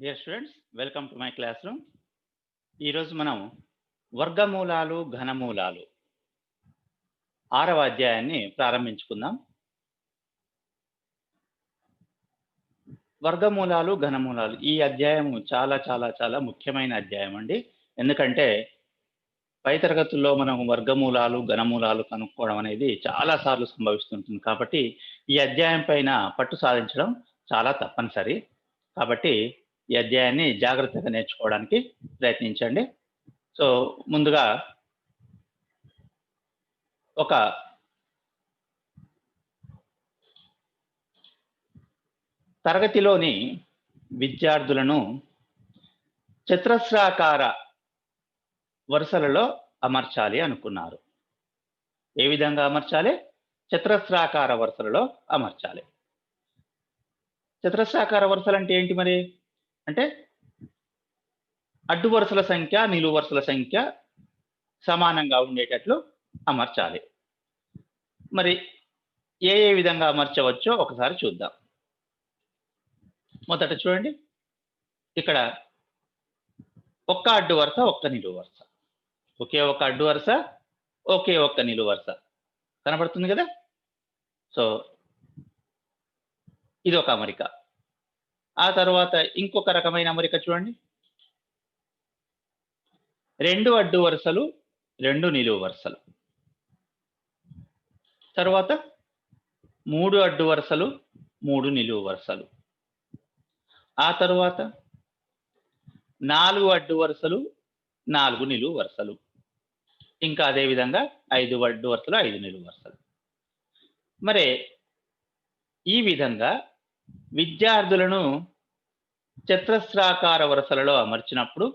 Dear students, welcome to my class room. ఈరోజు మనం వర్గమూలాలు ఘనమూలాలు 6వ అధ్యాయాన్ని ప్రారంభించుకుందాం. వర్గమూలాలు ఘనమూలాలు ఈ అధ్యాయము చాలా చాలా చాలా ముఖ్యమైన అధ్యాయం అండి. ఎందుకంటే పై తరగతుల్లో మనం వర్గమూలాలు ఘనమూలాలు కనుక్కోవడం అనేది చాలా సార్లు సంభవిస్తుంటుంది. కాబట్టి ఈ అధ్యాయం పైన పట్టు సాధించడం చాలా తప్పనిసరి. కాబట్టి ఈ అధ్యాయాన్ని జాగ్రత్తగా నేర్చుకోవడానికి ప్రయత్నించండి. సో ముందుగా ఒక తరగతిలోని విద్యార్థులను చతురస్రాకార వరుసలలో అమర్చాలి అనుకున్నారు. ఏ విధంగా అమర్చాలి? చతురస్రాకార వరుసలలో అమర్చాలి. చతురస్రాకార వరుసలు అంటే ఏంటి మరి? అంటే అడ్డు వరుసల సంఖ్య నిలువు వరుసల సంఖ్య సమానంగా ఉండేటట్లు అమర్చాలి. మరి ఏ విధంగా అమర్చవచ్చో ఒకసారి చూద్దాం. మొదట చూడండి, ఇక్కడ ఒక్క అడ్డు వరుస ఒక్క నిలువు వరుస, ఒకే ఒక అడ్డు వరుస ఒకే ఒక్క నిలువు వరుస కనబడుతుంది కదా. సో ఇది ఒక అమరిక. ఆ తర్వాత ఇంకొక రకమైన అమరిక చూడండి, రెండు అడ్డు వరుసలు రెండు నిలువు వరుసలు, తర్వాత మూడు అడ్డు వరుసలు మూడు నిలువు వరుసలు, ఆ తర్వాత నాలుగు అడ్డు వరుసలు నాలుగు నిలువు వరుసలు, ఇంకా అదే విధంగా ఐదు అడ్డు వరుసలు ఐదు నిలువు వరుసలు. మరి ఈ విధంగా విద్యార్థులను చతురస్రాకార వరుసలలో అమర్చినప్పుడు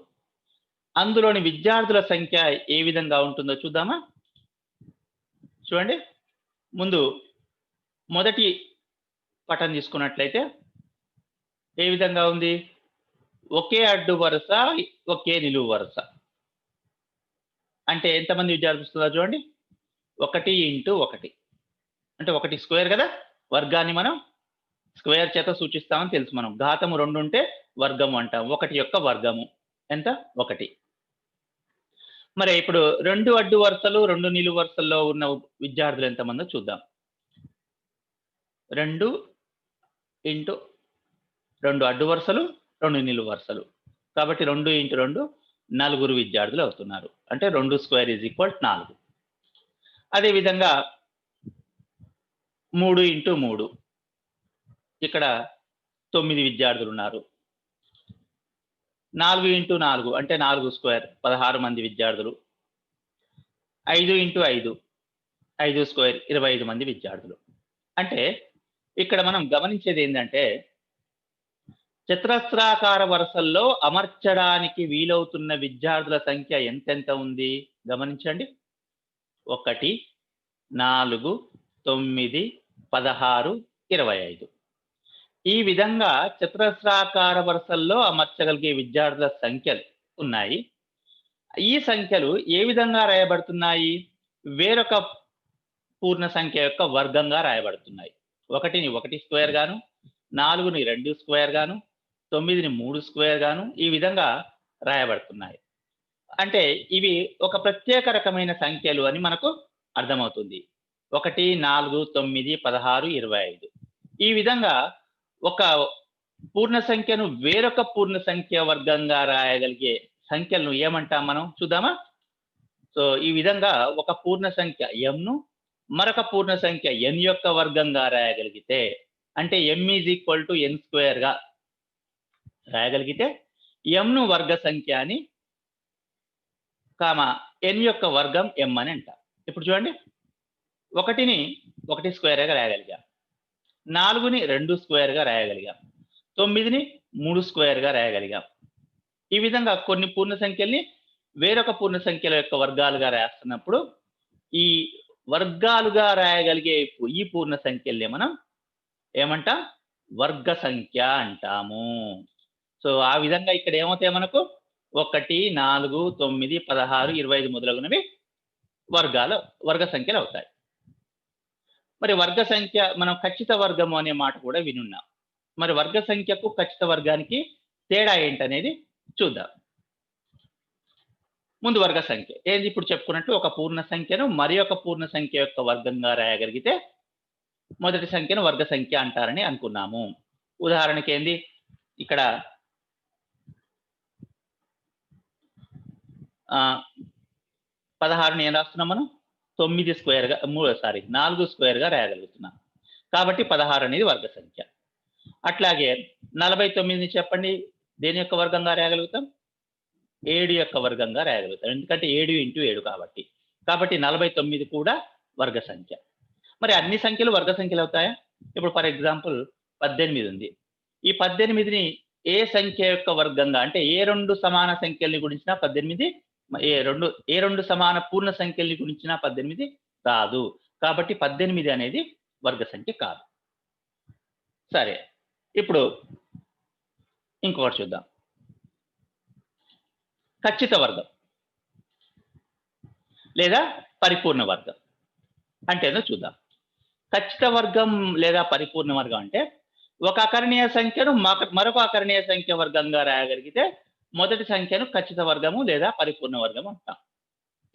అందులోని విద్యార్థుల సంఖ్య ఏ విధంగా ఉంటుందో చూద్దామా. చూడండి, ముందు మొదటి పటం తీసుకున్నట్లయితే ఏ విధంగా ఉంది? ఒకే అడ్డు వరుస ఒకే నిలువు వరుస. అంటే ఎంతమంది విద్యార్థులు వస్తుందో చూడండి, 1 ఇంటూ 1 అంటే 1 స్క్వేర్ కదా. వర్గాన్ని మనం స్క్వేర్ చేత సూచిస్తామని తెలుసు. మనం ఘాతము 2 ఉంటే వర్గము అంటాం. 1 యొక్క వర్గము ఎంత? 1. మరి ఇప్పుడు రెండు అడ్డు వరుసలు రెండు నిలువు వరుసల్లో ఉన్న విద్యార్థులు ఎంతమందో చూద్దాం. 2 ఇంటూ 2 అడ్డు వరుసలు 2 నిలువు వరుసలు, కాబట్టి 2 ఇంటూ 2 నలుగురు విద్యార్థులు అవుతున్నారు. అంటే 2 స్క్వేర్ ఈజ్ ఈక్వల్ 4. అదేవిధంగా 3 ఇంటూ 3, ఇక్కడ 9 విద్యార్థులు ఉన్నారు. 4 ఇంటూ 4 అంటే 4 స్క్వేర్ 16 మంది విద్యార్థులు. 5 ఇంటూ 5 5 స్క్వేర్ 25 మంది విద్యార్థులు. అంటే ఇక్కడ మనం గమనించేది ఏంటంటే చతురస్రాకార వరుసల్లో అమర్చడానికి వీలవుతున్న విద్యార్థుల సంఖ్య ఎంతెంత ఉంది గమనించండి. 1, 4, 9, 16, 25. ఈ విధంగా చతురస్రాకార వరుసల్లో అమర్చగలిగే విద్యార్థుల సంఖ్యలు ఉన్నాయి. ఈ సంఖ్యలు ఏ విధంగా రాయబడుతున్నాయి? వేరొక పూర్ణ సంఖ్య యొక్క వర్గంగా రాయబడుతున్నాయి. 1ని 1 స్క్వేర్ గాను, 4ని 2 స్క్వేర్ గాను, 9ని 3 స్క్వేర్ గాను ఈ విధంగా రాయబడుతున్నాయి. అంటే ఇవి ఒక ప్రత్యేక రకమైన సంఖ్యలు అని మనకు అర్థమవుతుంది. 1, 4, 9, 16, 25. ఈ విధంగా ఒక పూర్ణ సంఖ్యను వేరొక పూర్ణ సంఖ్య వర్గంగా రాయగలిగే సంఖ్యలను ఏమంటాం మనం చూద్దామా. సో ఈ విధంగా ఒక పూర్ణ సంఖ్య m ను మరొక పూర్ణ సంఖ్య n యొక్క వర్గంగా రాయగలిగితే, అంటే m is equal to n square గా రాయగలిగితే m ను వర్గ సంఖ్య అని, n యొక్క వర్గం m అని అంటాం. ఇప్పుడు చూడండి, 1ని 1 స్క్వేర్గా రాయగలిగాం, 4ని 2 స్క్వేర్గా రాయగలిగాం, 9ని 3 స్క్వేర్గా రాయగలిగాం. ఈ విధంగా కొన్ని పూర్ణ సంఖ్యల్ని వేరొక పూర్ణ సంఖ్యల యొక్క వర్గాలుగా రాస్తున్నప్పుడు ఈ వర్గాలుగా రాయగలిగే ఈ పూర్ణ సంఖ్యల్ని మనం ఏమంటాం? వర్గ సంఖ్య అంటాము. సో ఆ విధంగా ఇక్కడ ఏమవుతాయి మనకు? 1, 4, 9, 16, 25 మొదలగునవి వర్గ సంఖ్యలు అవుతాయి. మరి వర్గ సంఖ్య మనం ఖచ్చిత వర్గము అనే మాట కూడా వినున్నాం. మరి వర్గ సంఖ్యకు ఖచ్చిత వర్గానికి తేడా ఏంటనేది చూద్దాం. ముందు వర్గ సంఖ్య ఏంది? ఇప్పుడు చెప్పుకున్నట్టు ఒక పూర్ణ సంఖ్యను మరి ఒక పూర్ణ సంఖ్య యొక్క వర్గంగా రాయగలిగితే మొదటి సంఖ్యను వర్గ సంఖ్య అంటారని అనుకున్నాము. ఉదాహరణకి ఏంది? ఇక్కడ 16ని ఏం రాస్తున్నాం మనం? 9 స్క్వేర్‌గా 4 స్క్వేర్‌గా రాయగలుగుతున్నాం. కాబట్టి 16 అనేది వర్గ సంఖ్య. అట్లాగే 49ని చెప్పండి దేని యొక్క వర్గంగా రాయగలుగుతాం? 7 యొక్క వర్గంగా రాయగలుగుతాం. ఎందుకంటే 7 ఇంటూ 7 కాబట్టి. కాబట్టి 49 కూడా వర్గ సంఖ్య. మరి అన్ని సంఖ్యలు వర్గ సంఖ్యలు అవుతాయా? ఇప్పుడు ఫర్ ఎగ్జాంపుల్ 18 ఉంది. ఈ 18ని ఏ సంఖ్య యొక్క వర్గంగా అంటే ఏ 2 సమాన సంఖ్యల్ని గుణించినా 18 ఏ 2 సమాన పూర్ణ సంఖ్యల్ని గుణించినా 18 రాదు. కాబట్టి 18 అనేది వర్గ సంఖ్య కాదు. సరే. ఇప్పుడు ఇంకొకటి చూద్దాం. ఖచ్చిత వర్గం లేదా పరిపూర్ణ వర్గం అంటే ఏందో చూద్దాం. ఖచ్చిత వర్గం లేదా పరిపూర్ణ వర్గం అంటే ఒక అకరణీయ సంఖ్యను మరొక అకరణీయ సంఖ్య వర్గంగా రాయగలిగితే మొదటి సంఖ్యను ఖచ్చిత వర్గము లేదా పరిపూర్ణ వర్గం అంటాం.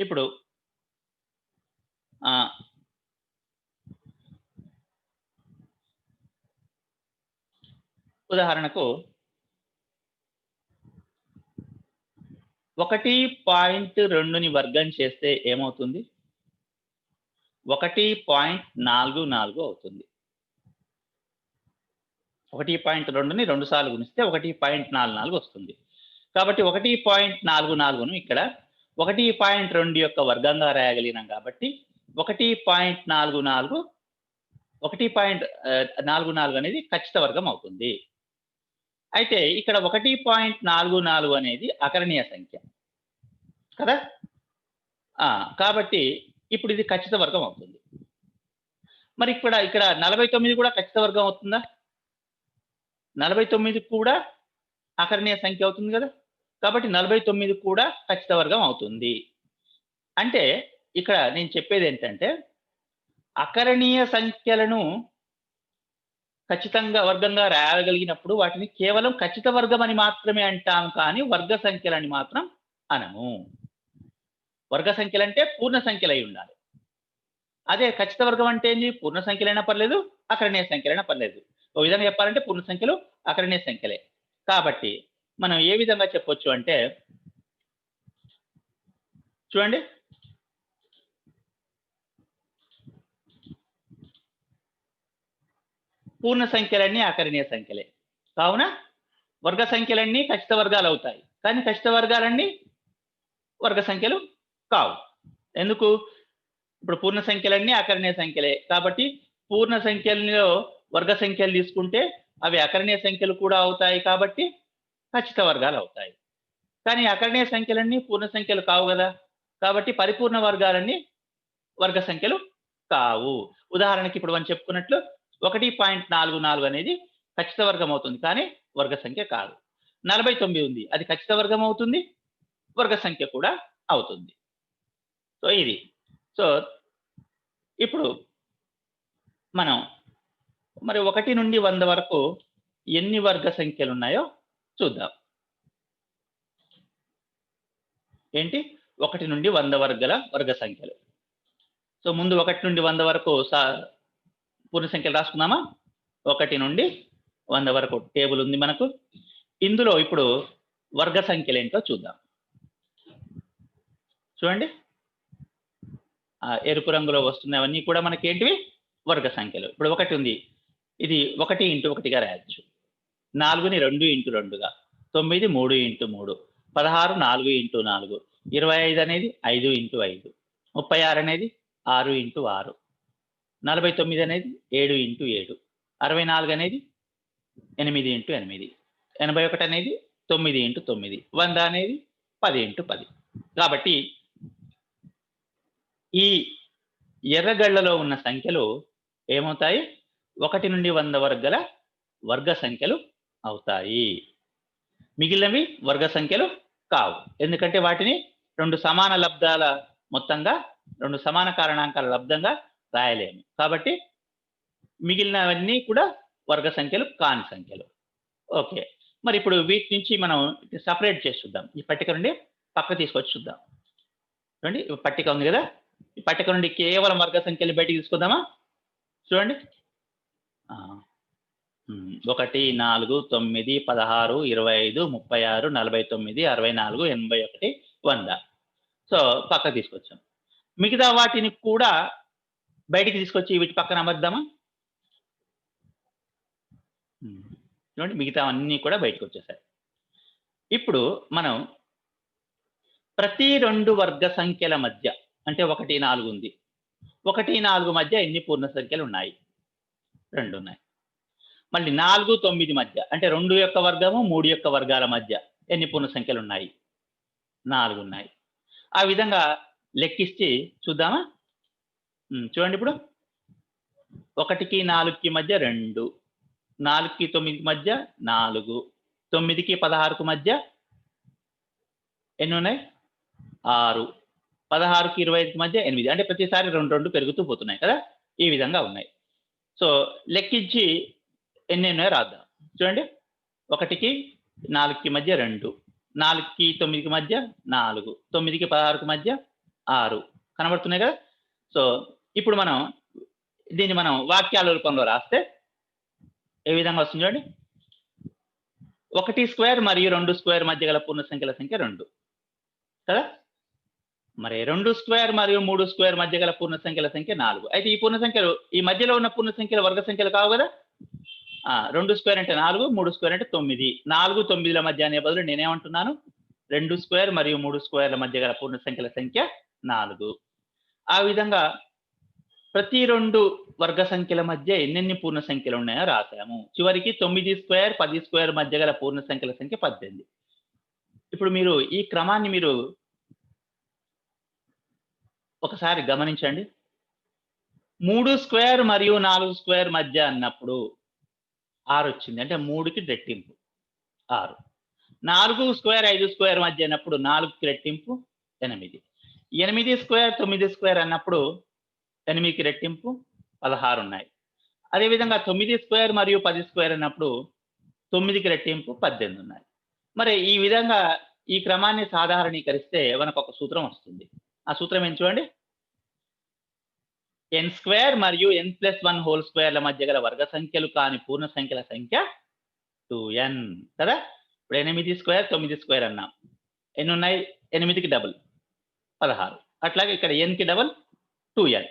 ఇప్పుడు ఉదాహరణకు 1.2ని వర్గం చేస్తే ఏమవుతుంది? 1.44 అవుతుంది. 1.2ని 2 సార్లు గుణిస్తే 1.44 వస్తుంది. కాబట్టి 1.44ను ఇక్కడ 1.2 యొక్క వర్గంగా రాయగలిగినాం కాబట్టి 1.44 అనేది ఖచ్చిత వర్గం అవుతుంది. అయితే ఇక్కడ 1.44 అనేది అకరణీయ సంఖ్య కదా? కాబట్టి ఇప్పుడు ఇది ఖచ్చిత వర్గం అవుతుంది. మరి ఇక్కడ 49 కూడా ఖచ్చిత వర్గం అవుతుందా? 49 కూడా అకరణీయ సంఖ్య అవుతుంది కదా? కాబట్టి 49 కూడా ఖచ్చిత వర్గం అవుతుంది. అంటే ఇక్కడ నేను చెప్పేది ఏంటంటే అకరణీయ సంఖ్యలను ఖచ్చితంగా వర్గంగా రాయగలిగినప్పుడు వాటిని కేవలం ఖచ్చిత వర్గం అని మాత్రమే అంటాం, కానీ వర్గ సంఖ్యలని మాత్రం అనము. వర్గ సంఖ్యలంటే పూర్ణ సంఖ్యలు అయి ఉండాలి. అదే ఖచ్చిత వర్గం అంటే ఏంటి? పూర్ణ సంఖ్యలైనా పర్లేదు, అకరణీయ సంఖ్యలైనా పర్లేదు. ఒక విధంగా చెప్పాలంటే పూర్ణ సంఖ్యలు అకరణీయ సంఖ్యలే. కాబట్టి మనం ఏ విధంగా చెప్పొచ్చు అంటే చూడండి, పూర్ణ సంఖ్యలన్నీ అకరణీయ సంఖ్యలే. కావున వర్గ సంఖ్యలన్నీ ఖచ్చిత వర్గాలు అవుతాయి, కానీ ఖచ్చిత వర్గాలన్నీ వర్గ సంఖ్యలు కావు. ఎందుకు? ఇప్పుడు పూర్ణ సంఖ్యలన్నీ అకరణీయ సంఖ్యలే కాబట్టి పూర్ణ సంఖ్యల్లో వర్గ సంఖ్యలు తీసుకుంటే అవి అకరణీయ సంఖ్యలు కూడా అవుతాయి కాబట్టి ఖచ్చిత వర్గాలు అవుతాయి. కానీ అకరణీయ సంఖ్యలన్నీ పూర్ణ సంఖ్యలు కావు కదా, కాబట్టి పరిపూర్ణ వర్గాలన్నీ వర్గ సంఖ్యలు కావు. ఉదాహరణకి ఇప్పుడు మనం చెప్పుకున్నట్లు 1.44 అనేది ఖచ్చిత వర్గం అవుతుంది, కానీ వర్గ సంఖ్య కాదు. 49 ఉంది, అది ఖచ్చిత వర్గం అవుతుంది, వర్గ సంఖ్య కూడా అవుతుంది. సో ఇది. సో ఇప్పుడు మనం మరి 1 నుండి 100 వరకు ఎన్ని వర్గ సంఖ్యలు ఉన్నాయో చూద్దాం. ఏంటి? 1 నుండి 100 వర్గ సంఖ్యలు. సో ముందు 1 నుండి 100 వరకు పూర్ణ సంఖ్యలు రాసుకుందామా? 1 నుండి 100 వరకు టేబుల్ ఉంది మనకు. ఇందులో ఇప్పుడు వర్గ సంఖ్యలు ఏంటో చూద్దాం. చూడండి, ఎరుపు రంగులో వస్తున్నవన్నీ కూడా మనకి ఏంటివి? వర్గ సంఖ్యలు. ఇప్పుడు 1 ఉంది, ఇది 1 ఇంటూ 1గా రాయొచ్చు. 4ని 2 ఇంటూ 2గా, 9 3 ఇంటూ 3, 16 4 ఇంటూ 4, 25 అనేది 5 ఇంటూ 5, 36 అనేది 6 ఇంటూ 6, 49 అనేది 7 ఇంటూ 7, 64 అనేది 8 ఇంటూ 8, 81 అనేది 9 ఇంటూ 9, 100 అనేది 10 ఇంటూ 10. కాబట్టి ఈ ఎర్రగళ్ళలో ఉన్న సంఖ్యలు ఏమవుతాయి? 1 నుండి 100 వరకు గల వర్గ సంఖ్యలు అవుతాయి. మిగిలినవి వర్గ సంఖ్యలు కావు. ఎందుకంటే వాటిని 2 సమాన లబ్ధాల మొత్తంగా 2 సమాన కారణాంకాల లబ్ధంగా రాయలేము. కాబట్టి మిగిలినవన్నీ కూడా వర్గ సంఖ్యలు కాని సంఖ్యలు. ఓకే. మరి ఇప్పుడు వీటి నుంచి మనం సపరేట్ చేసి చూద్దాం. ఈ పట్టిక నుండి పక్క తీసుకొచ్చి చూద్దాం. చూడండి పట్టిక ఉంది కదా, ఈ పట్టిక నుండి కేవలం వర్గ సంఖ్యలు బయటికి తీసుకుందామా? చూడండి 1 4 9 16 25 36 49 64 81 100. సో పక్క తీసుకొచ్చాం. మిగతా వాటిని కూడా బయటికి తీసుకొచ్చి వీటి పక్కన అమర్దామా? చూడండి మిగతా అన్నీ కూడా బయటకు వచ్చేసాయి. ఇప్పుడు మనం ప్రతి 2 వర్గ సంఖ్యల మధ్య అంటే 1 4 ఉంది, 1 4 మధ్య ఎన్ని పూర్ణ సంఖ్యలు ఉన్నాయి? 2 ఉన్నాయి. మళ్ళీ 4 9 మధ్య అంటే 2 యొక్క వర్గము 3 యొక్క వర్గాల మధ్య ఎన్ని పూర్ణ సంఖ్యలు ఉన్నాయి? 4 ఉన్నాయి. ఆ విధంగా లెక్కించి చూద్దామా? చూడండి ఇప్పుడు 1కి 4కి మధ్య 2, 4కి 9కి మధ్య 4, 9కి 16కు మధ్య ఎన్ని ఉన్నాయి? 6, 16కి 25కి మధ్య 8. అంటే ప్రతిసారి 2 2 పెరుగుతూ పోతున్నాయి కదా, ఈ విధంగా ఉన్నాయి. సో లెక్కించి ఎన్ని ఉన్నాయో రాద్దాం. చూడండి 1కి 4కి మధ్య 2, 4కి 9కి మధ్య 4, 9కి 16కి మధ్య 6 కనబడుతున్నాయి కదా. సో ఇప్పుడు మనం దీన్ని మనం వాక్యాల రూపంలో రాస్తే ఏ విధంగా వస్తుంది చూడండి. 1 స్క్వేర్ మరియు 2 స్క్వేర్ మధ్య గల పూర్ణ సంఖ్యల సంఖ్య 2 కదా. మరి 2 స్క్వేర్ మరియు 3 స్క్వేర్ మధ్య గల పూర్ణ సంఖ్యల సంఖ్య 4. అయితే ఈ పూర్ణ సంఖ్యలు ఈ మధ్యలో ఉన్న పూర్ణ సంఖ్యలు వర్గ సంఖ్యలు కావు కదా. 2 స్క్వేర్ అంటే 4, 3 స్క్వేర్ అంటే 9. 4 9ల మధ్య అనే బదులు నేనేమంటున్నాను? 2 స్క్వేర్ మరియు 3 స్క్వేర్ల మధ్య గల పూర్ణ సంఖ్యల సంఖ్య 4. ఆ విధంగా ప్రతి 2 వర్గ సంఖ్యల మధ్య ఎన్నెన్ని పూర్ణ సంఖ్యలు ఉన్నాయో రాసాము. చివరికి 9 స్క్వేర్ 10 స్క్వేర్ మధ్య గల పూర్ణ సంఖ్యల సంఖ్య 18. ఇప్పుడు మీరు ఈ క్రమాన్ని మీరు ఒకసారి గమనించండి. 3 స్క్వేర్ మరియు 4 స్క్వేర్ మధ్య అన్నప్పుడు 6 వచ్చింది, అంటే 3కి రెట్టింపు 6. 4 స్క్వేర్ 5 స్క్వేర్ మధ్య అన్నప్పుడు 4కి రెట్టింపు 8. 8 స్క్వేర్ 9 స్క్వేర్ అన్నప్పుడు 8కి రెట్టింపు 16 ఉన్నాయి. అదేవిధంగా 9 స్క్వేర్ మరియు 10 స్క్వేర్ అన్నప్పుడు 9కి రెట్టింపు 18 ఉన్నాయి. మరి ఈ విధంగా ఈ క్రమాన్ని సాధారణీకరిస్తే మనకు ఒక సూత్రం వస్తుంది. ఆ సూత్రం ఏం చూడండి. n స్క్వేర్ మరియు n+1 హోల్ స్క్వేర్ల మధ్య గల వర్గ సంఖ్యలు కాని పూర్ణ సంఖ్యల సంఖ్య 2n కదా. ఇప్పుడు 8 స్క్వేర్ 9 స్క్వేర్ అన్నాం. ఎన్ని ఉన్నాయి? 8కి డబుల్ 16. అట్లాగే ఇక్కడ nకి డబుల్ 2n.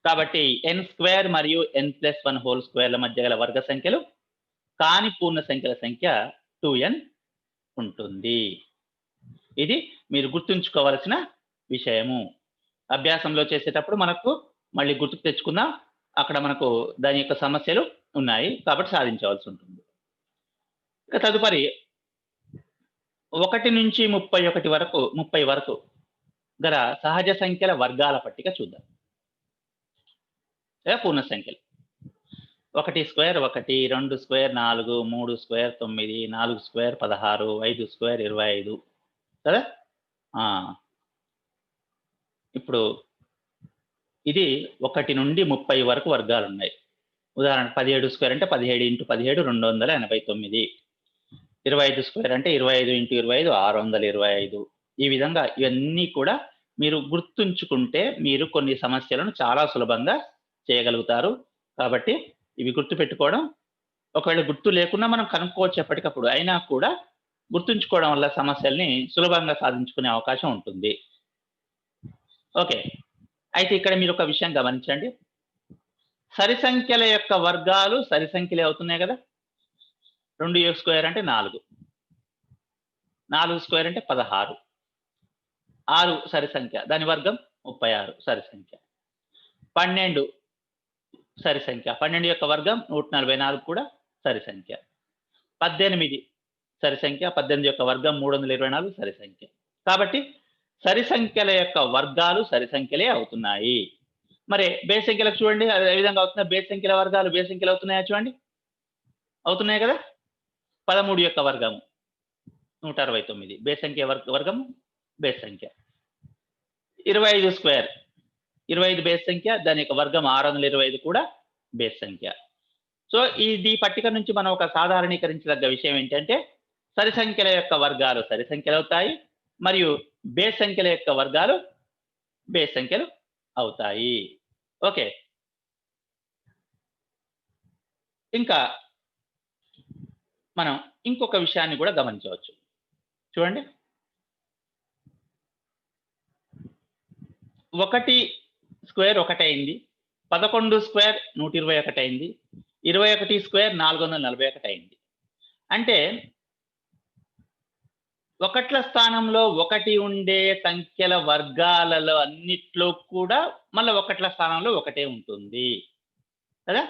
కాబట్టి n స్క్వేర్ మరియు n+1 హోల్ స్క్వేర్ల మధ్య గల వర్గ సంఖ్యలు కాని పూర్ణ సంఖ్యల సంఖ్య 2n ఉంటుంది. ఇది మీరు గుర్తుంచుకోవాల్సిన విషయము. అభ్యాసంలో చేసేటప్పుడు మనకు మళ్ళీ గుర్తుకు తెచ్చుకుందాం. అక్కడ మనకు దాని యొక్క సమస్యలు ఉన్నాయి కాబట్టి సాధించవలసి ఉంటుంది. ఇక తదుపరి 1 నుంచి 30 వరకు గల సహజ సంఖ్యల వర్గాల పట్టిక చూద్దాం. పూర్ణ సంఖ్యలు 1 square 1, 2 square 4, 3 square 9, 4 square 16, 5 square 25 కదా. ఇప్పుడు ఇది 1 నుండి 30 వరకు వర్గాలు ఉన్నాయి. ఉదాహరణ 17 స్క్వేర్ అంటే 17 × 17 289. 25 స్క్వేర్ అంటే 25 × 25 625. ఈ విధంగా ఇవన్నీ కూడా మీరు గుర్తుంచుకుంటే మీరు కొన్ని సమస్యలను చాలా సులభంగా చేయగలుగుతారు. కాబట్టి ఇవి గుర్తు పెట్టుకోవడం, ఒకవేళ గుర్తు లేకున్నా మనం కనుక్కోవచ్చు ఎప్పటికప్పుడు. అయినా కూడా గుర్తుంచుకోవడం వల్ల సమస్యల్ని సులభంగా సాధించుకునే అవకాశం ఉంటుంది. ఓకే, అయితే ఇక్కడ మీరు ఒక విషయం గమనించండి. సరి సంఖ్యల యొక్క వర్గాలు సరి సంఖ్యలే అవుతున్నాయి కదా. 2 స్క్వేర్ అంటే 4, 4 స్క్వేర్ అంటే 16, 6 సరి సంఖ్య, దాని వర్గం 36 సరి సంఖ్య. 12 సరి సంఖ్య, 12 యొక్క వర్గం 144 కూడా సరి సంఖ్య. 18 సరి సంఖ్య, 18 యొక్క వర్గం 324 సరి సంఖ్య. కాబట్టి సరి సంఖ్యల యొక్క వర్గాలు సరి సంఖ్యలే అవుతున్నాయి. మరి బేస్ సంఖ్యలకు చూడండి అదే విధంగా అవుతున్నా. బేస్ సంఖ్యల వర్గాలు బేస్ సంఖ్యలు అవుతున్నాయా చూడండి. అవుతున్నాయి కదా. 13 యొక్క వర్గము 169 బేస్ సంఖ్య వర్గము బేస్ సంఖ్య. 25 స్క్వేర్ 25 బేస్ సంఖ్య, దాని యొక్క వర్గం 625 కూడా బేస్ సంఖ్య. సో ఈ పట్టిక నుంచి మనం ఒక సాధారణీకరించదగ్గ విషయం ఏంటంటే సరి సంఖ్యల యొక్క వర్గాలు సరి సంఖ్యలు అవుతాయి మరియు బేస్ సంఖ్యల యొక్క వర్గాలు బేస్ సంఖ్యలు అవుతాయి. ఓకే, ఇంకా మనం ఇంకొక విషయాన్ని కూడా గమనించవచ్చు. చూడండి, 1 స్క్వేర్ 1 అయింది, 11 స్క్వేర్ 121 అయింది, 21 స్క్వేర్ 441 అయింది. అంటే ఒకట్ల స్థానంలో 1 ఉండే సంఖ్యల వర్గాలలో అన్నిట్లో కూడా మళ్ళీ ఒకట్ల స్థానంలో 1 ఉంటుంది కదా.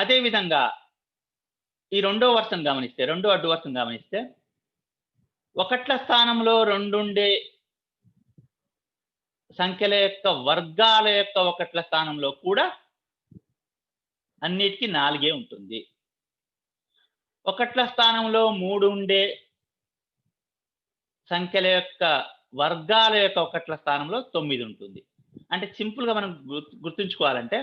అదే విధంగా ఈ రెండో వరుసను గమనిస్తే, రెండో అడ్డు వరుసను గమనిస్తే ఒకట్ల స్థానంలో 2 ఉండే సంఖ్యల యొక్క వర్గాల యొక్క ఒకట్ల స్థానంలో కూడా అన్నిటికీ 4 ఉంటుంది. ఒకట్ల స్థానంలో 3 ఉండే సంఖ్యల యొక్క వర్గాల యొక్క ఒకట్ల స్థానంలో 9 ఉంటుంది. అంటే సింపుల్ గా మనం గుర్తుంచుకోవాలంటే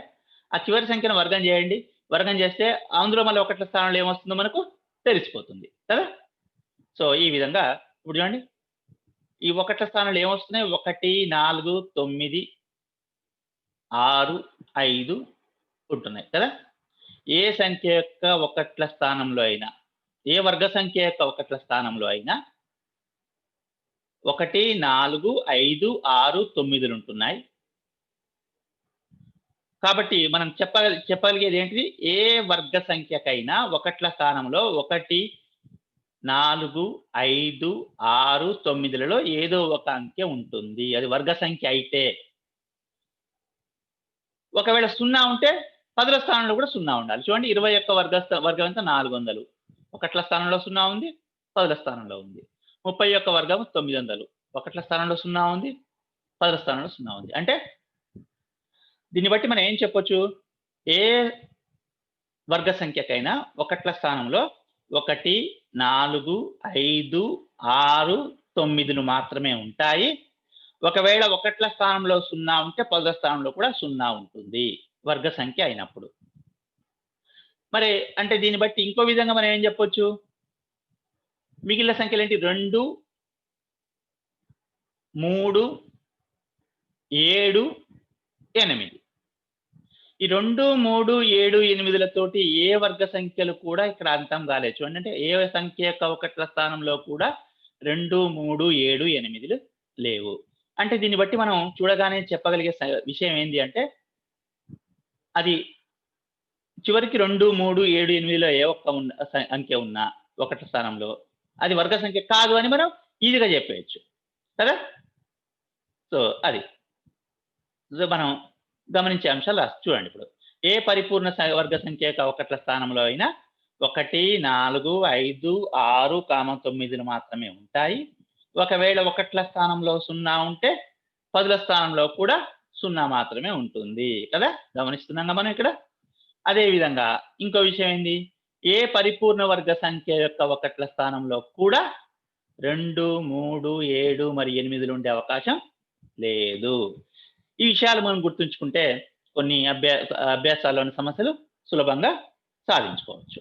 ఆ చివరి సంఖ్యను వర్గం చేయండి, వర్గం చేస్తే అందులో మళ్ళీ ఒకట్ల స్థానంలో ఏమొస్తుందో మనకు తెలిసిపోతుంది కదా. సో ఈ విధంగా ఇప్పుడు చూడండి, ఈ ఒకట్ల స్థానంలో ఏమొస్తున్నాయి, 1, 4, 9, 6, 5 ఉంటున్నాయి కదా. ఏ సంఖ్య యొక్క ఒకట్ల స్థానంలో అయినా, ఏ వర్గ సంఖ్య యొక్క ఒకట్ల స్థానంలో అయినా 1, 4, 5, 6, 9 ఉంటున్నాయి. కాబట్టి మనం చెప్పగలిగేది ఏంటిది, ఏ వర్గ సంఖ్యకైనా ఒకట్ల స్థానంలో 1, 4, 5, 6, 9లలో ఏదో ఒక అంకె ఉంటుంది. అది వర్గ సంఖ్య అయితే. ఒకవేళ 0 ఉంటే 10ల స్థానంలో కూడా 0 ఉండాలి. చూడండి, 21 వర్గం ఎంత 400. ఒకట్ల స్థానంలో 0 ఉంది, 10ల స్థానంలో ఉంది. 31 వర్గం 900. ఒకట్ల స్థానంలో 0 ఉంది, 10ల స్థానంలో 0 ఉంది. అంటే దీన్ని బట్టి మనం ఏం చెప్పొచ్చు, ఏ వర్గ సంఖ్యకైనా ఒకట్ల స్థానంలో 1, 4, 5, 6, 9లు మాత్రమే ఉంటాయి. ఒకవేళ ఒకట్ల స్థానంలో 0 ఉంటే 10ల స్థానంలో కూడా 0 ఉంటుంది వర్గ సంఖ్య అయినప్పుడు. మరి అంటే దీన్ని బట్టి ఇంకో విధంగా మనం ఏం చెప్పొచ్చు, మిగిలిన సంఖ్యలు ఏంటి, 2, 3, 7, 8. ఈ 2, 3, 7, 8లతోటి ఏ వర్గ సంఖ్యలు కూడా ఇక్కడ అంతం కాలేదు. చూడండి, అంటే ఏ సంఖ్య యొక్క ఒకట్ల స్థానంలో కూడా 2, 3, 7, 8లు లేవు. అంటే దీన్ని బట్టి మనం చూడగానే చెప్పగలిగే విషయం ఏంటి అంటే, అది చివరికి 2, 3, 7, 8లో ఏ ఒక్క అంకె ఉన్నా ఒకట్ల స్థానంలో అది వర్గ సంఖ్య కాదు అని మనం ఈజీగా చెప్పేయచ్చు కదా. సో అది మనం గమనించే అంశాలు చూడండి. ఇప్పుడు ఏ పరిపూర్ణ వర్గ సంఖ్య యొక్క ఒకట్ల స్థానంలో అయినా 1, 4, 5, 6, 9లు మాత్రమే ఉంటాయి. ఒకవేళ ఒకట్ల స్థానంలో 0 ఉంటే 10ల స్థానంలో కూడా 0 మాత్రమే ఉంటుంది కదా. గమనిస్తున్నాం మనం ఇక్కడ. అదే విధంగా ఇంకో విషయం ఏంది, ఏ పరిపూర్ణ వర్గ సంఖ్య యొక్క ఒకట్ల స్థానంలో కూడా 2, 3, 7 మరియు 8లు ఉండే అవకాశం లేదు. ఈ విషయాలు మనం గుర్తుంచుకుంటే కొన్ని అభ్యాసాల్లోని సమస్యలు సులభంగా సాధించుకోవచ్చు.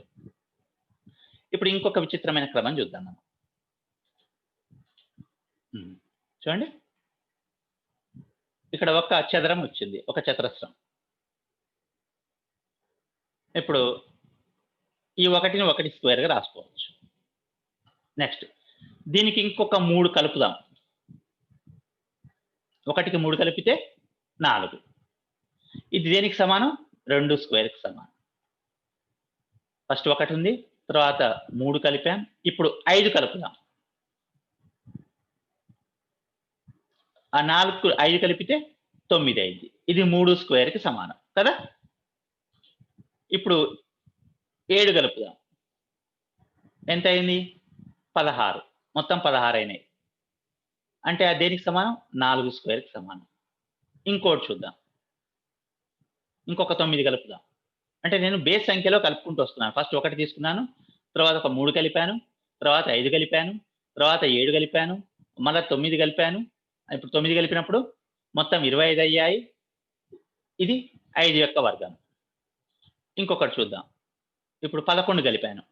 ఇప్పుడు ఇంకొక విచిత్రమైన క్రమం చూద్దాం మనం. చూడండి, ఇక్కడ ఒక చదరం వచ్చింది, ఒక చతురస్రం. ఇప్పుడు ఈ 1ని 1 స్క్వేర్గా రాసుకోవచ్చు. నెక్స్ట్ దీనికి ఇంకొక 3 కలుపుదాం. 1కి 3 కలిపితే 4. ఇది దేనికి సమానం, 2 స్క్వేర్కి సమానం. ఫస్ట్ 1 ఉంది, తర్వాత 3 కలిపాం, ఇప్పుడు 5 కలుపుదాం. ఆ 5 కలిపితే 9 అయింది. ఇది 3 స్క్వేర్కి సమానం కదా. ఇప్పుడు 7 కలుపుదాం, ఎంత అయింది, 16. మొత్తం 16 అయినాయి. అంటే అది దేనికి సమానం, 4 స్క్వేర్కి సమానం. ఇంకోటి చూద్దాం, ఇంకొక 9 కలుపుదాం. అంటే నేను బేస్ సంఖ్యలో కలుపుకుంటూ వస్తున్నాను. ఫస్ట్ 1 తీసుకున్నాను, తర్వాత ఒక 3 కలిపాను, తర్వాత 5 కలిపాను, తర్వాత 7 కలిపాను, మళ్ళీ 9 కలిపాను. ఇప్పుడు 9 కలిపినప్పుడు మొత్తం 25 అయ్యాయి. ఇది 5 యొక్క వర్గం. ఇంకొకటి చూద్దాం. ఇప్పుడు 11 కలిపాను.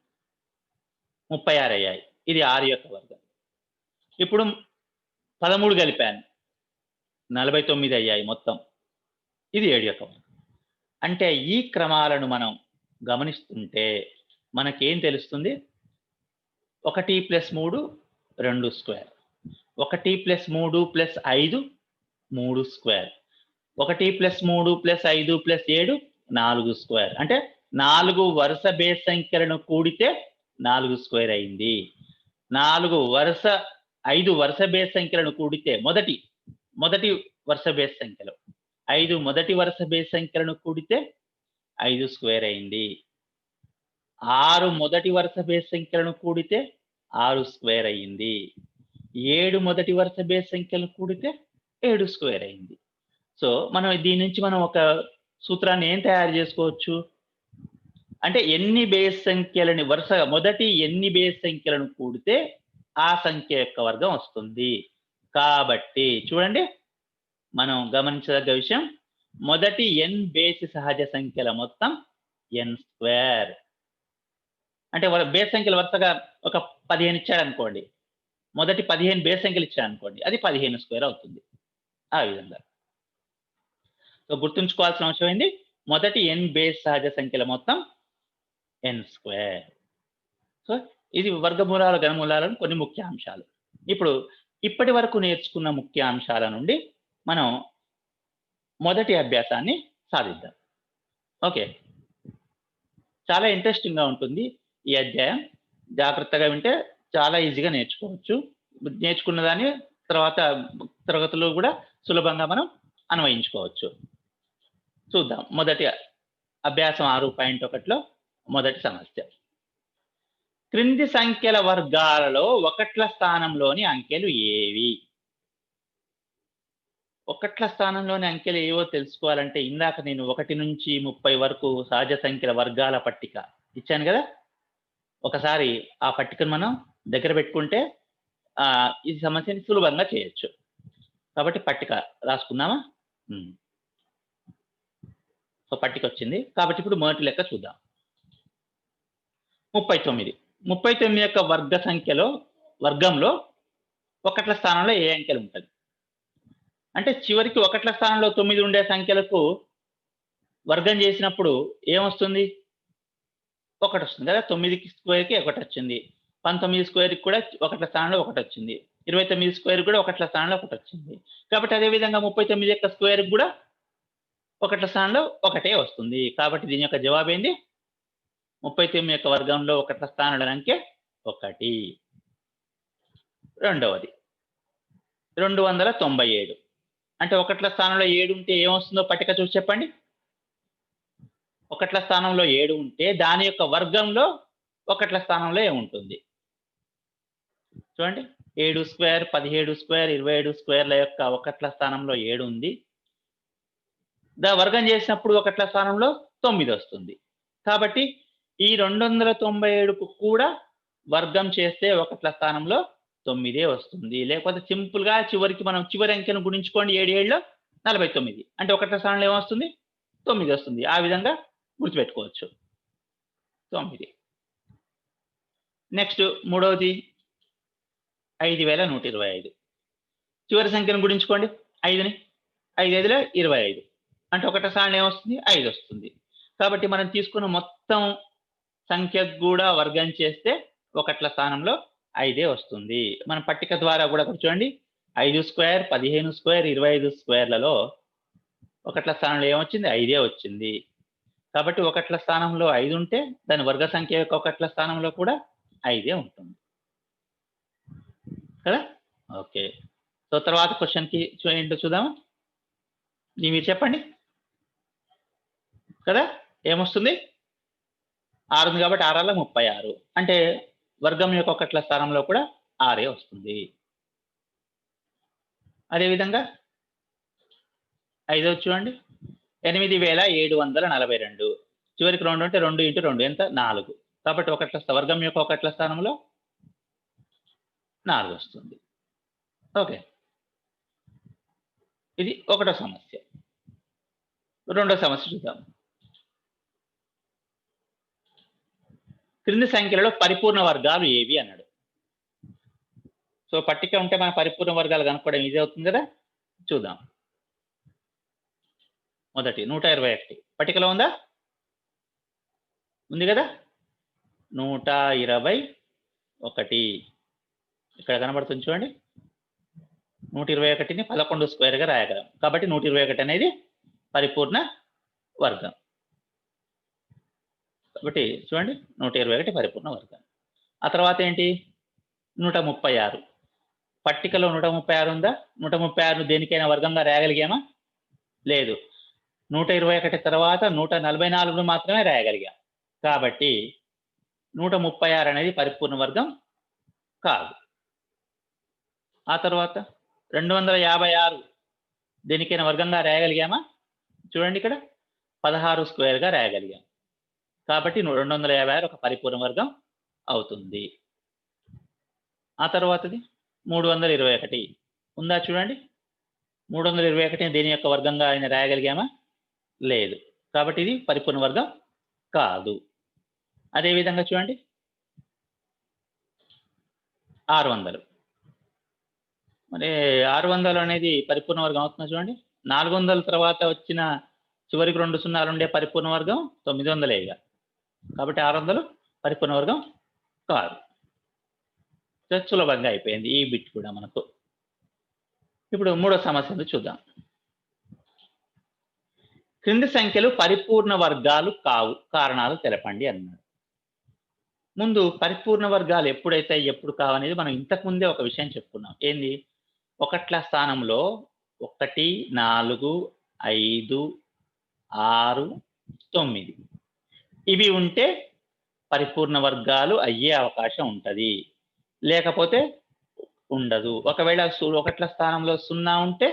36 అయ్యాయి. ఇది 6 యొక్క వర్గం. ఇప్పుడు 13 కలిపాను. 49 అయ్యాయి మొత్తం. ఇది 7 యొక్క వర్గం. అంటే ఈ క్రమాలను మనం గమనిస్తుంటే మనకేం తెలుస్తుంది? 1 + 3 2 స్క్వేర్. 1 + 3 + 5 3 స్క్వేర్. 1 + 3 + 5 + 7 4 స్క్వేర్. అంటే 4 వరుస బేస్ సంఖ్యలను కూడితే 4 స్క్వేర్ అయింది. 5 వరుస బేస్ సంఖ్యలను కూడితే మొదటి వరుస బేస్ సంఖ్యలు 5 మొదటి వరుస బేస్ సంఖ్యలను కూడితే 5 స్క్వేర్ అయింది. 6 మొదటి వరుస బేస్ సంఖ్యలను కూడితే 6 స్క్వేర్ అయింది. 7 మొదటి వరుస బేస్ సంఖ్యలను కూడితే 7 స్క్వేర్ అయింది. సో మనం దీని నుంచి మనం ఒక సూత్రాన్ని ఏం తయారు చేసుకోవచ్చు అంటే ఎన్ని బేస్ సంఖ్యలని వరుసగా మొదటి ఎన్ని బేస్ సంఖ్యలను కూడితే ఆ సంఖ్య యొక్క వర్గం వస్తుంది. కాబట్టి చూడండి మనం గమనించదగ్గ విషయం మొదటి n బేసి సహజ సంఖ్యల మొత్తం n స్క్వేర్. అంటే బేస్ సంఖ్యలు వరుసగా ఒక 15 ఇచ్చాడనుకోండి, మొదటి 15 బేస్ సంఖ్యలు ఇచ్చాడనుకోండి, అది 15 స్క్వేర్ అవుతుంది. ఆ విధంగా సో గుర్తుంచుకోవాల్సిన అవసరం ఏంది, మొదటి n బేస్ సహజ సంఖ్యల మొత్తం n స్క్వేర్. సో ఇది వర్గమూలాలు ఘనమూలాలను కొన్ని ముఖ్య అంశాలు. ఇప్పుడు ఇప్పటి వరకు నేర్చుకున్న ముఖ్య అంశాల నుండి మనం మొదటి అభ్యాసాన్ని సాధిద్దాం. ఓకే, చాలా ఇంట్రెస్టింగ్ గా ఉంటుంది ఈ అధ్యాయం. జాగ్రత్తగా వింటే చాలా ఈజీగా నేర్చుకోవచ్చు. నేర్చుకున్న దాన్ని తర్వాత తరగతిలో కూడా సులభంగా మనం అన్వయించుకోవచ్చు. చూద్దాం. మొదటి అభ్యాసం 6.1లో మొదటి సమస్య. క్రింది సంఖ్యల వర్గాలలో ఒకట్ల స్థానంలోని అంకెలు ఏవి? ఒకట్ల స్థానంలోని అంకెలు ఏవో తెలుసుకోవాలంటే ఇందాక నేను 1 నుంచి 30 వరకు సహజ సంఖ్యల వర్గాల పట్టిక ఇచ్చాను కదా. ఒకసారి ఆ పట్టికను మనం దగ్గర పెట్టుకుంటే ఈ సమస్యని సులభంగా చేయొచ్చు. కాబట్టి పట్టిక రాసుకుందామా? సో పట్టిక వచ్చింది. కాబట్టి ఇప్పుడు మొదటి లెక్క చూద్దాం. 39 యొక్క వర్గంలో ఒకట్ల స్థానంలో ఏ అంకెలు ఉంటుంది? అంటే చివరికి ఒకట్ల స్థానంలో 9 ఉండే సంఖ్యలకు వర్గం చేసినప్పుడు ఏమొస్తుంది? 1 వస్తుంది కదా. 9 స్క్వేర్కి 1 వచ్చింది. 19 స్క్వేర్కి కూడా ఒకట్ల స్థానంలో 1 వచ్చింది. 29 స్క్వేర్ కూడా ఒకట్ల స్థానంలో 1 వచ్చింది. కాబట్టి అదే విధంగా 39 యొక్క స్క్వేర్ కూడా ఒకట్ల స్థానంలో 1 వస్తుంది. కాబట్టి దీని యొక్క జవాబు ఏంది? 39 యొక్క వర్గంలో ఒకట్ల స్థానంలో అంకె 1. రెండవది 297. అంటే ఒకట్ల స్థానంలో 7 ఉంటే ఏమొస్తుందో పట్టిక చూసి చెప్పండి. ఒకట్ల స్థానంలో 7 ఉంటే దాని యొక్క వర్గంలో ఒకట్ల స్థానంలో ఏముంటుంది? చూడండి, 7 స్క్వేర్, 17 స్క్వేర్, 27 స్క్వేర్ల యొక్క ఒకట్ల స్థానంలో 7 ఉంది. వర్గం చేసినప్పుడు ఒకట్ల స్థానంలో 9 వస్తుంది. కాబట్టి ఈ 297కు కూడా వర్గం చేస్తే ఒకట్ల స్థానంలో 9 వస్తుంది. లేకపోతే సింపుల్ గా మనం చివరి అంకెను గుణించుకోండి. 7 7లో 49. అంటే ఒకట్ల స్థానంలో ఏమొస్తుంది? 9 వస్తుంది. ఆ విధంగా గుర్తుపెట్టుకోవచ్చు. 9. నెక్స్ట్ మూడవది 5125. చివరి సంఖ్యను గుణించుకోండి 5ని. 5 5లో 25. అంటే ఒకట్ల స్థానంలో ఏమొస్తుంది? 5 వస్తుంది. కాబట్టి మనం తీసుకున్న మొత్తం సంఖ్యకు కూడా వర్గం చేస్తే ఒకట్ల స్థానంలో 5 వస్తుంది. మన పట్టిక ద్వారా కూడా చూడండి, 5 స్క్వేర్, 15 స్క్వేర్, 25 స్క్వేర్లలో ఒకట్ల స్థానంలో ఏమొచ్చింది? 5 వచ్చింది. కాబట్టి ఒకట్ల స్థానంలో 5 ఉంటే దాని వర్గ సంఖ్య యొక్క ఒకట్ల స్థానంలో కూడా 5 ఉంటుంది కదా. ఓకే, సో తర్వాత క్వశ్చన్కి ఏంటో చూద్దామా? మీరు చెప్పండి కదా. ఏమొస్తుంది? 6 ఉంది కాబట్టి 6 36. అంటే వర్గం యొక్క ఒకట్ల స్థానంలో కూడా 6 వస్తుంది. అదేవిధంగా 5 చూడండి, 8742. చివరికి 2 ఉంటే 2 × 2 ఎంత? 4. కాబట్టి వర్గం యొక్క ఒకట్ల స్థానంలో 4 వస్తుంది. ఓకే, ఇది ఒకటో సమస్య. రెండో సమస్య చూద్దాం. క్రింది సంఖ్యలలో పరిపూర్ణ వర్గాలు ఏవి అన్నాడు. సో పట్టిక ఉంటే మన పరిపూర్ణ వర్గాలు కనుక్కోవడం ఈజీ అవుతుంది కదా. చూద్దాం. మొదటి 121 పట్టికలో ఉందా? ఉంది కదా. 121 ఇక్కడ కనబడుతుంది చూడండి. 121ని 11 స్క్వేర్గా రాయగలం. కాబట్టి 121 అనేది పరిపూర్ణ వర్గం. కాబట్టి చూడండి 121 పరిపూర్ణ వర్గం. ఆ తర్వాత ఏంటి? 136 పట్టికలో 136 ఉందా? 136ను దేనికైనా వర్గంగా రాయగలిగామా? లేదు. 121 తర్వాత 144ను మాత్రమే రాయగలిగాం. కాబట్టి 136 అనేది పరిపూర్ణ వర్గం కాదు. ఆ తర్వాత 256 దేనికైనా వర్గంగా రాయగలిగామా? చూడండి ఇక్కడ 16 స్క్వేర్గా రాయగలిగాం. కాబట్టి 256 ఒక పరిపూర్ణ వర్గం అవుతుంది. ఆ తర్వాతది 321 ఉందా? చూడండి 321 దేని యొక్క వర్గంగా ఆయన రాయగలిగామా? లేదు. కాబట్టి ఇది పరిపూర్ణ వర్గం కాదు. అదేవిధంగా చూడండి 600 మరి 600 అనేది పరిపూర్ణ వర్గం అవుతుందా? చూడండి 400 తర్వాత వచ్చిన చివరికి 2 సున్నాలు ఉండే పరిపూర్ణ వర్గం 900 కాబట్టి 600 పరిపూర్ణ వర్గం కాదు. సులభంగా అయిపోయింది ఈ బిట్ కూడా మనకు. ఇప్పుడు మూడో సమస్యను చూద్దాం. క్రింది సంఖ్యలు పరిపూర్ణ వర్గాలు కావు, కారణాలు తెలపండి అన్నాడు. ముందు పరిపూర్ణ వర్గాలు ఎప్పుడైతే ఎప్పుడు కావనేది మనం ఇంతకు ముందే ఒక విషయం చెప్పుకున్నాం. ఏంది? ఒకట్ల స్థానంలో 1, 4, 5, 6, 9 ఇవి ఉంటే పరిపూర్ణ వర్గాలు అయ్యే అవకాశం ఉంటది. లేకపోతే ఉండదు. ఒకవేళ ఒకట్ల స్థానంలో 0 ఉంటే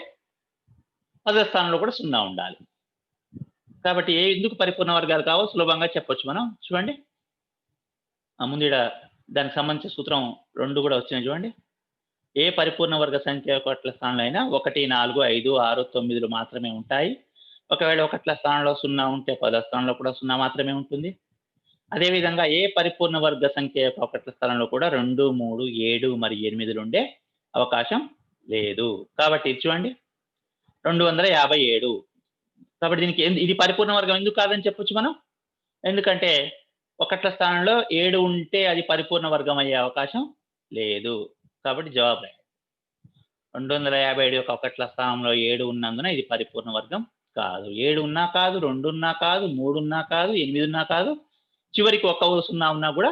10వ స్థానంలో కూడా 0 ఉండాలి. కాబట్టి ఎందుకు పరిపూర్ణ వర్గాలు కావో సులభంగా చెప్పొచ్చు మనం. చూడండి ముందు దానికి సంబంధించిన సూత్రం 2 కూడా వచ్చినాయి చూడండి. ఏ పరిపూర్ణ వర్గ సంఖ్య ఒకట్ల స్థానంలో అయినా 1, 4, 5, 6, 9 మాత్రమే ఉంటాయి. ఒకవేళ ఒకట్ల స్థానంలో 0 ఉంటే 10వ స్థానంలో కూడా 0 మాత్రమే ఉంటుంది. అదేవిధంగా ఏ పరిపూర్ణ వర్గ సంఖ్య ఒకట్ల స్థలంలో కూడా 2, 3, 7 మరియు 8 ఉండే అవకాశం లేదు. కాబట్టి చూడండి 257. కాబట్టి దీనికి ఇది పరిపూర్ణ వర్గం ఎందుకు కాదని చెప్పొచ్చు మనం. ఎందుకంటే ఒకట్ల స్థానంలో 7 ఉంటే అది పరిపూర్ణ వర్గం అయ్యే అవకాశం లేదు. కాబట్టి జవాబు 257 యొక్క ఒకట్ల స్థానంలో 7 ఉన్నందున ఇది పరిపూర్ణ వర్గం కాదు. 7 ఉన్నా కాదు, 2 ఉన్నా కాదు, 3 ఉన్నా కాదు, 8 ఉన్నా కాదు, చివరికి 1 0 ఉన్నా కూడా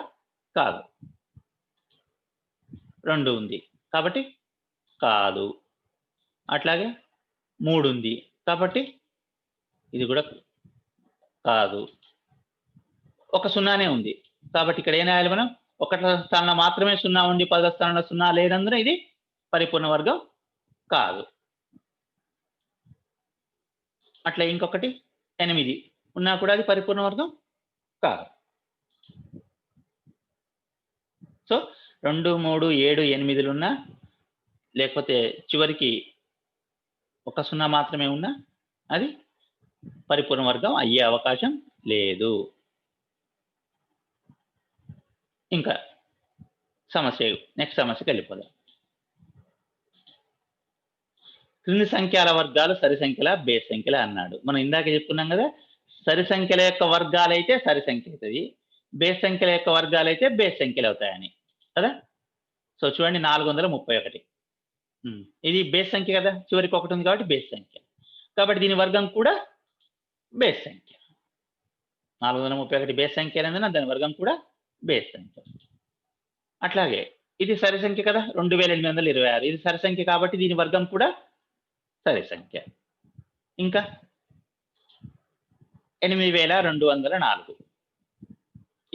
కాదు. 2 ఉంది కాబట్టి కాదు. అట్లాగే 3 ఉంది కాబట్టి ఇది కూడా కాదు. 1 0నే ఉంది కాబట్టి ఇక్కడ ఏం రాయాలి మనం? ఒకట్ల స్థానంలో మాత్రమే 0 ఉండి 10వ స్థానంలో 0 లేనందున ఇది పరిపూర్ణ వర్గం కాదు. అట్లా ఇంకొకటి 8 ఉన్నా కూడా అది పరిపూర్ణ వర్గం కాదు. సో 2, 3, 7, 8 ఉన్నా లేకపోతే చివరికి 1 0 మాత్రమే ఉన్నా అది పరిపూర్ణ వర్గం అయ్యే అవకాశం లేదు. ఇంకా నెక్స్ట్ సమస్యకి వెళ్ళిపోదాం. క్రింది సంఖ్యల వర్గాలు సరి సంఖ్యల బేస్ సంఖ్యల అన్నాడు. మనం ఇందాక చెప్పుకున్నాం కదా, సరి సంఖ్యల యొక్క వర్గాలైతే సరి సంఖ్య అవుతుంది, బేస్ సంఖ్యల యొక్క వర్గాలైతే బేస్ సంఖ్యలు అవుతాయని కదా. సో చూడండి 431 ఇది బేస్ సంఖ్య కదా, చివరికి 1 ఉంది కాబట్టి బేస్ సంఖ్య. కాబట్టి దీని వర్గం కూడా బేస్ సంఖ్య. 431 బేస్ సంఖ్య అయినందున దాని వర్గం కూడా బేస్ సంఖ్య. అట్లాగే ఇది సరి సంఖ్య కదా 2826, ఇది సరి సంఖ్య కాబట్టి దీని వర్గం కూడా సరి సంఖ్య. ఇంకా 8204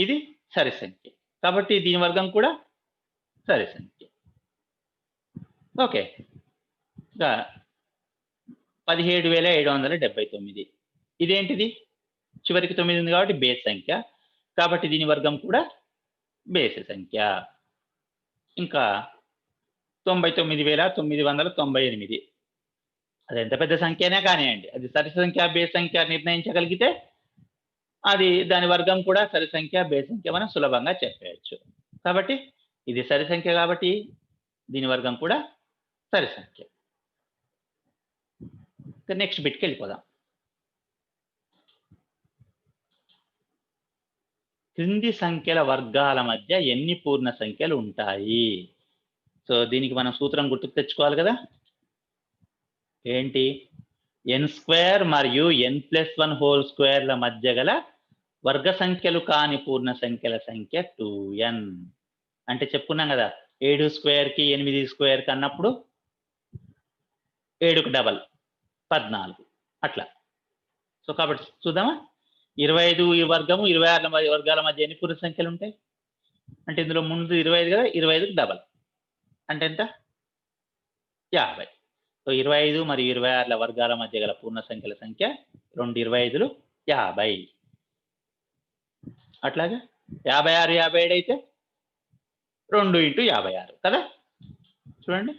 ఇది సరి సంఖ్య కాబట్టి దీని వర్గం కూడా సరి సంఖ్య. ఓకే. ఇంకా 17779 ఇదేంటిది? చివరికి 9 ఉంది కాబట్టి బేస్ సంఖ్య కాబట్టి దీని వర్గం కూడా బేస్ సంఖ్య. ఇంకా 99998 అది ఎంత పెద్ద సంఖ్య అయినా కానివ్వండి, అది సరి సంఖ్య బేస్ సంఖ్య నిర్ణయించగలిగితే అది దాని వర్గం కూడా సరి సంఖ్య బేసి సంఖ్య మనం సులభంగా చెప్పేయచ్చు. కాబట్టి ఇది సరి సంఖ్య కాబట్టి దీని వర్గం కూడా సరి సంఖ్య. నెక్స్ట్ బిట్కి వెళ్ళిపోదాం. క్రింది సంఖ్యల వర్గాల మధ్య ఎన్ని పూర్ణ సంఖ్యలు ఉంటాయి? సో దీనికి మనం సూత్రం గుర్తుకు తెచ్చుకోవాలి కదా. ఏంటి? n² మరియు n+1 హోల్ స్క్వేర్ల మధ్య గల వర్గ సంఖ్యలు కాని పూర్ణ సంఖ్యల సంఖ్య 2n. అంటే చెప్పుకున్నాం కదా, 7² 8² అన్నప్పుడు 7కు డబల్ 14 అట్లా. సో కాబట్టి చూద్దామా, 25 ఈ వర్గము 26 వర్గాల మధ్య ఎన్ని పూర్ణ సంఖ్యలు ఉంటాయి అంటే ఇందులో ముందు 25 కదా, 25కు డబల్ అంటే ఎంత? 50. సో 25 మరియు 26ల వర్గాల మధ్య గల పూర్ణ సంఖ్యల సంఖ్య 2 25లు 50. అట్లాగే 56 57 అయితే 2 × 56 కదా. చూడండి,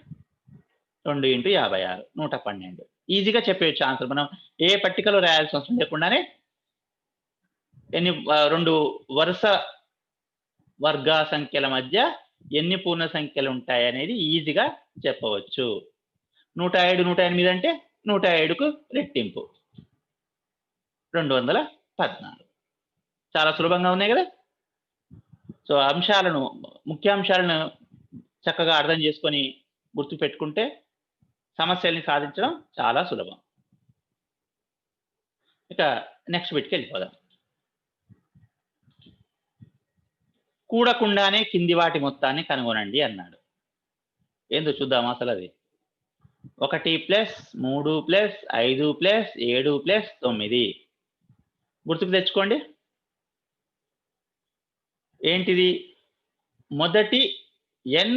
2 × 56 112. ఈజీగా చెప్పేయచ్చు ఆన్సర్. మనం ఏ పట్టికలో రాయాల్సిన అవసరం లేకుండానే ఎన్ని 2 వరుస వర్గా సంఖ్యల మధ్య ఎన్ని పూర్ణ సంఖ్యలు ఉంటాయి అనేది ఈజీగా చెప్పవచ్చు. 107 108 అంటే 107కు రెట్టింపు 214. చాలా సులభంగా ఉన్నాయి కదా. సో అంశాలను, ముఖ్యాంశాలను చక్కగా అర్థం చేసుకొని గుర్తు పెట్టుకుంటే సమస్యల్ని సాధించడం చాలా సులభం. ఇక నెక్స్ట్ బిట్కి వెళ్ళిపోదాం. కూడకుండానే కింది వాటి మొత్తాన్ని కనుగొనండి అన్నాడు. ఏందో చూద్దాం అసలు అది. 1 + 3 + 5 + 7 + 9 గుర్తుకు తెచ్చుకోండి. ఏంటిది? మొదటి n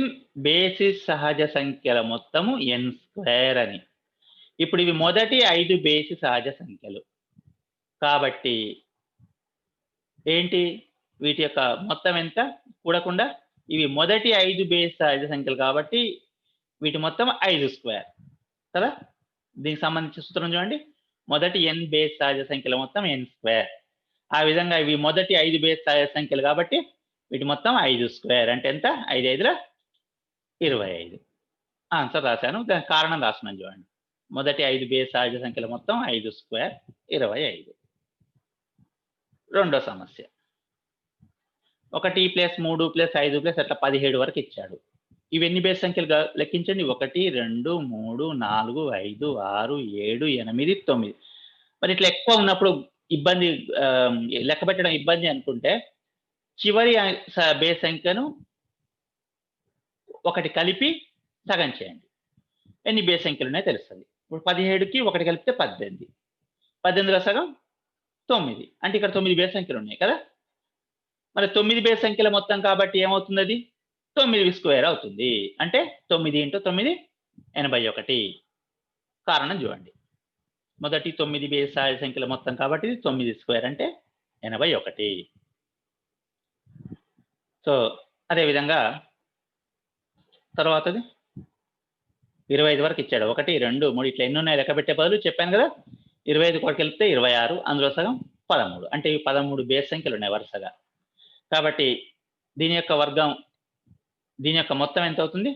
బేసిస్ సహజ సంఖ్యల మొత్తము n² అని. ఇప్పుడు ఇవి మొదటి 5 బేసి సహజ సంఖ్యలు కాబట్టి ఏంటి, వీటి యొక్క మొత్తం ఎంత కూడకుండా? ఇవి మొదటి 5 బేసి సహజ సంఖ్యలు కాబట్టి వీటి మొత్తం 5² కదా. దీనికి సంబంధించిన సూత్రం చూడండి, మొదటి n బేసి సహజ సంఖ్యల మొత్తం n². ఆ విధంగా ఇవి మొదటి 5 బేసి సహజ సంఖ్యలు కాబట్టి వీటి మొత్తం 5² అంటే ఎంత? 5 5ల 25. ఆన్సర్ రాశాను, దానికి కారణం రాస్తున్నాను చూడండి. మొదటి 5 బేసి సహజ సంఖ్యల మొత్తం 5² 25. రెండో సమస్య. 1 + 3 + 5 + అట్లా 17 వరకు ఇచ్చాడు. ఇవి ఎన్ని బేసి సంఖ్యలుగా లెక్కించండి. 1 2 3 4 5 6 7 8 9. మరి ఇట్లా ఎక్కువ ఉన్నప్పుడు ఇబ్బంది, లెక్క పెట్టడం ఇబ్బంది అనుకుంటే చివరి బేస్ సంఖ్యను ఒకటి కలిపి సగం చేయండి. ఎన్ని బేస్ సంఖ్యలు ఉన్నాయో తెలుస్తుంది. ఇప్పుడు 17కి 1 కలిపితే 18. 18లో సగం 9 అంటే ఇక్కడ 9 బేస్ సంఖ్యలు ఉన్నాయి కదా. మరి 9 బేస్ సంఖ్యల మొత్తం కాబట్టి ఏమవుతుంది? అది 9² అవుతుంది. అంటే 9 × 9 81. కారణం చూడండి, మొదటి 9 బేసి సహజ సంఖ్యల మొత్తం కాబట్టి ఇది 9² అంటే 81. సో అదేవిధంగా తర్వాతది 25 వరకు ఇచ్చాడు. 1 2 3 ఇట్లా ఎన్ని ఉన్నాయి లెక్క పెట్టే బదులు చెప్పాను కదా, 25 ఒకటి కలిపితే 26, అందులో సగం 13. అంటే ఈ 13 బేస్ సంఖ్యలు ఉన్నాయి వరుసగా. కాబట్టి దీని యొక్క వర్గం, దీని యొక్క మొత్తం ఎంత అవుతుంది?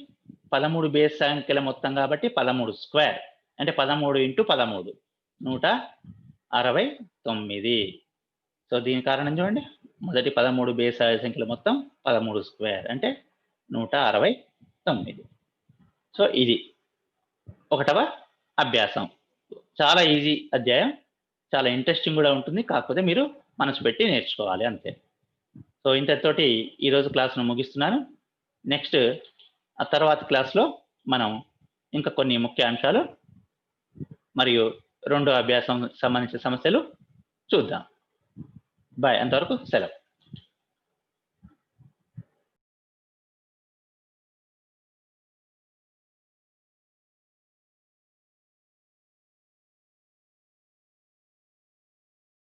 13 బేస్ సంఖ్యల మొత్తం కాబట్టి 13² అంటే 13 × 13 169. సో దీని కారణం చూడండి, మొదటి 13 బేస్ సహజ సంఖ్యల మొత్తం 13² అంటే 169. సో ఇది 1వ అభ్యాసం. చాలా ఈజీ అధ్యాయం, చాలా ఇంట్రెస్టింగ్ కూడా ఉంటుంది. కాకపోతే మీరు మనసు పెట్టి నేర్చుకోవాలి అంతే. సో ఇంతటితోటి ఈరోజు క్లాస్ను ముగిస్తున్నాను. నెక్స్ట్ ఆ తర్వాత క్లాస్లో మనం ఇంకా కొన్ని ముఖ్య అంశాలు మరియు రెండో అభ్యాసం సంబంధించిన సమస్యలు చూద్దాం. బాయ్, అంతవరకు సెలవు.